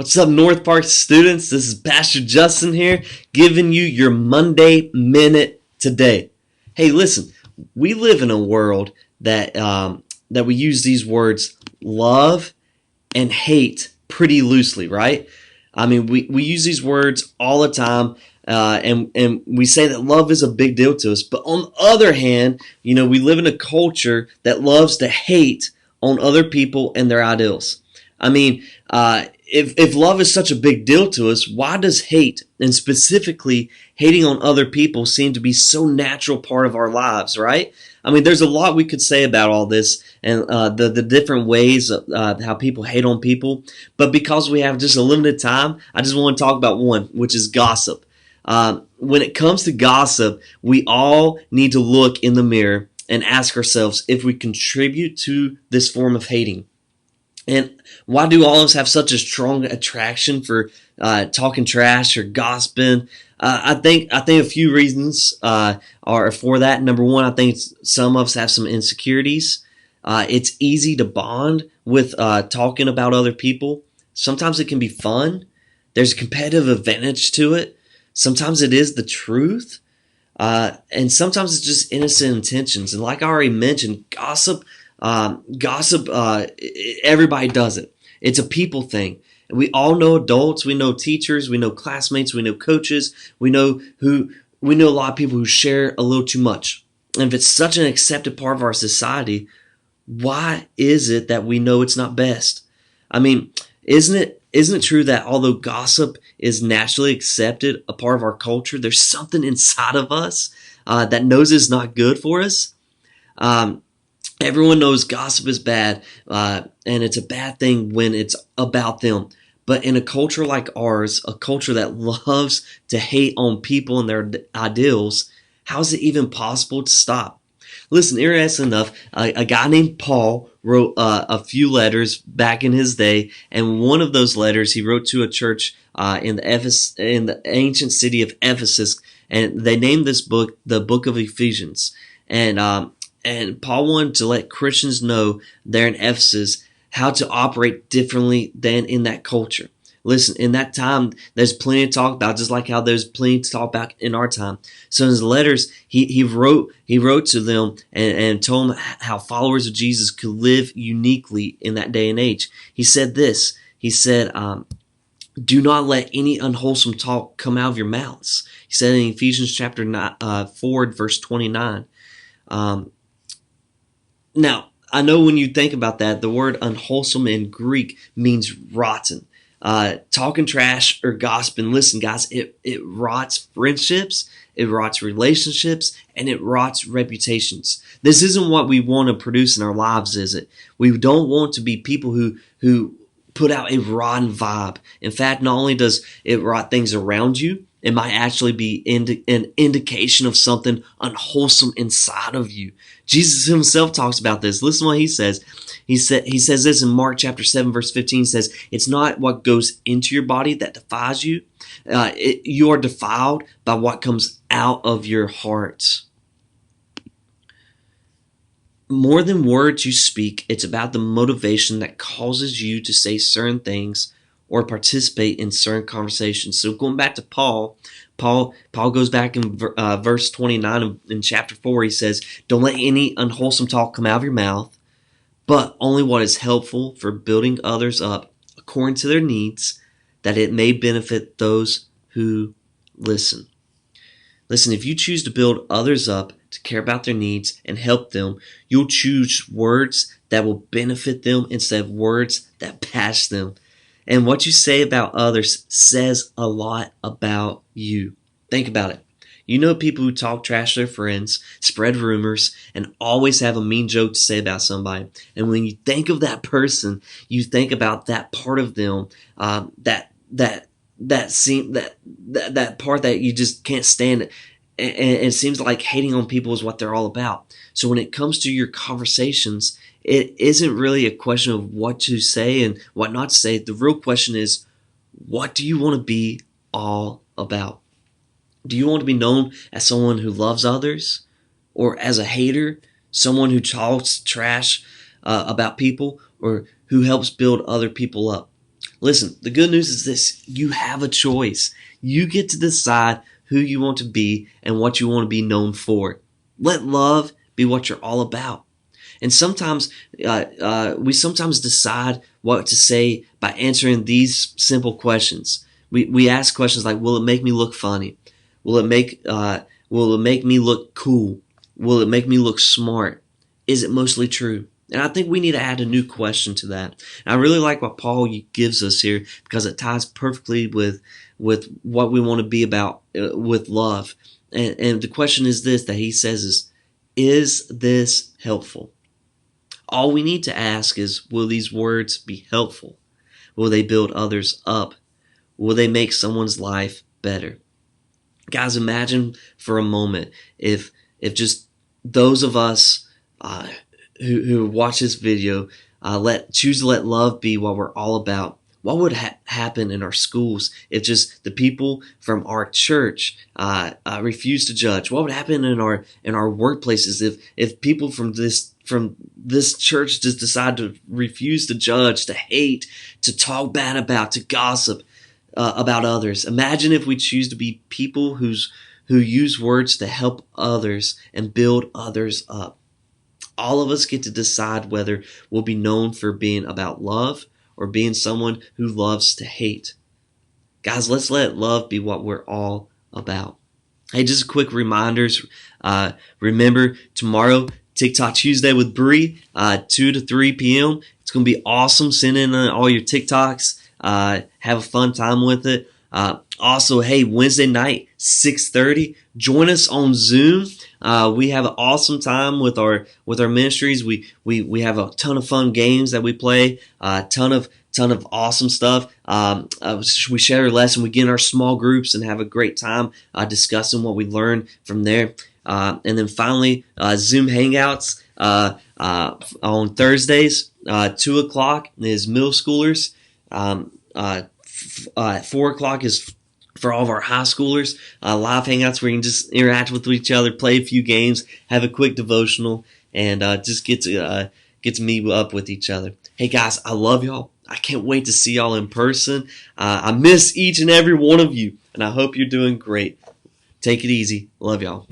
What's up, North Park students? This is Pastor Justin here, giving you your Monday Minute today. Hey, listen, we live in a world that we use these words love and hate pretty loosely, right? I mean, we use these words all the time, and we say that love is a big deal to us. But on the other hand, we live in a culture that loves to hate on other people and their ideals. I mean, if love is such a big deal to us, why does hate, and specifically hating on other people, seem to be so natural part of our lives, right? I mean, there's a lot we could say about all this and the different ways of how people hate on people. But because we have just a limited time, I just want to talk about one, which is gossip. When it comes to gossip, we all need to look in the mirror and ask ourselves if we contribute to this form of hating. And why do all of us have such a strong attraction for talking trash or gossiping? I think a few reasons are for that. Number one, I think some of us have some insecurities. It's easy to bond with talking about other people. Sometimes it can be fun. There's a competitive advantage to it. Sometimes it is the truth. And sometimes it's just innocent intentions. And like I already mentioned, gossip, everybody does it. It's a people thing. And we all know adults, we know teachers, we know classmates, we know coaches, we know a lot of people who share a little too much. And if it's such an accepted part of our society, why is it that we know it's not best? I mean, isn't it true that although gossip is naturally accepted, a part of our culture, there's something inside of us that knows it's not good for us? Everyone knows gossip is bad, and it's a bad thing when it's about them. But in a culture like ours, a culture that loves to hate on people and their ideals, how is it even possible to stop? Listen, interesting enough, a guy named Paul wrote a few letters back in his day, and one of those letters he wrote to a church in the ancient city of Ephesus, and they named this book the Book of Ephesians. And Paul wanted to let Christians know there in Ephesus how to operate differently than in that culture. Listen, in that time, there's plenty to talk about, just like how there's plenty to talk about in our time. So in his letters, he wrote to them and told them how followers of Jesus could live uniquely in that day and age. He said this. He said, do not let any unwholesome talk come out of your mouths. He said in Ephesians chapter 4, verse 29. Now, I know when you think about that, the word unwholesome in Greek means rotten. Talking trash or gossiping, listen guys, it rots friendships, it rots relationships, and it rots reputations. This isn't what we want to produce in our lives, is it? We don't want to be people who put out a rotten vibe. In fact, not only does it rot things around you, it might actually be an indication of something unwholesome inside of you. Jesus himself talks about this. Listen to what he says. He says this in Mark chapter 7, verse 15. He says, it's not what goes into your body that defiles you. You are defiled by what comes out of your heart. More than words you speak, it's about the motivation that causes you to say certain things or participate in certain conversations. So going back to Paul goes back in verse 29 in chapter 4. He says, don't let any unwholesome talk come out of your mouth, but only what is helpful for building others up according to their needs, that it may benefit those who listen. Listen, if you choose to build others up, to care about their needs and help them, you'll choose words that will benefit them instead of words that bash them. And what you say about others says a lot about you. Think about it. You know people who talk trash to their friends, spread rumors, and always have a mean joke to say about somebody. And when you think of that person, you think about that part of them, that part that you just can't stand it. And it seems like hating on people is what they're all about. So when it comes to your conversations, it isn't really a question of what to say and what not to say. The real question is, what do you want to be all about? Do you want to be known as someone who loves others, or as a hater, someone who talks trash about people, or who helps build other people up? Listen, the good news is this: you have a choice. You get to decide who you want to be and what you want to be known for. Let love be what you're all about. And sometimes we sometimes decide what to say by answering these simple questions. We ask questions like, "Will it make me look funny? Will it make me look cool? Will it make me look smart? Is it mostly true?" And I think we need to add a new question to that. And I really like what Paul gives us here because it ties perfectly with what we want to be about with love. And the question is this that he says is this helpful? All we need to ask is, will these words be helpful? Will they build others up? Will they make someone's life better? Guys, imagine for a moment if just those of us who watch this video choose to let love be what we're all about. What would happen in our schools if just the people from our church refuse to judge? What would happen in our workplaces if people from this church just decide to refuse to judge, to hate, to talk bad about, to gossip about others? Imagine if we choose to be people who use words to help others and build others up. All of us get to decide whether we'll be known for being about love or being someone who loves to hate. Guys, let's let love be what we're all about. Hey, just quick reminders. Remember, tomorrow, TikTok Tuesday with Bree, 2 to 3 p.m. It's going to be awesome. Send in all your TikToks. Have a fun time with it. Also, hey, Wednesday night, 6:30. Join us on Zoom. We have an awesome time with our ministries. We have a ton of fun games that we play. A ton of awesome stuff. We share a lesson. We get in our small groups and have a great time discussing what we learned from there. And then finally, Zoom Hangouts on Thursdays, 2 o'clock is middle schoolers. 4 o'clock is for all of our high schoolers. Live Hangouts where you can just interact with each other, play a few games, have a quick devotional, and just get to meet up with each other. Hey guys, I love y'all. I can't wait to see y'all in person. I miss each and every one of you, and I hope you're doing great. Take it easy. Love y'all.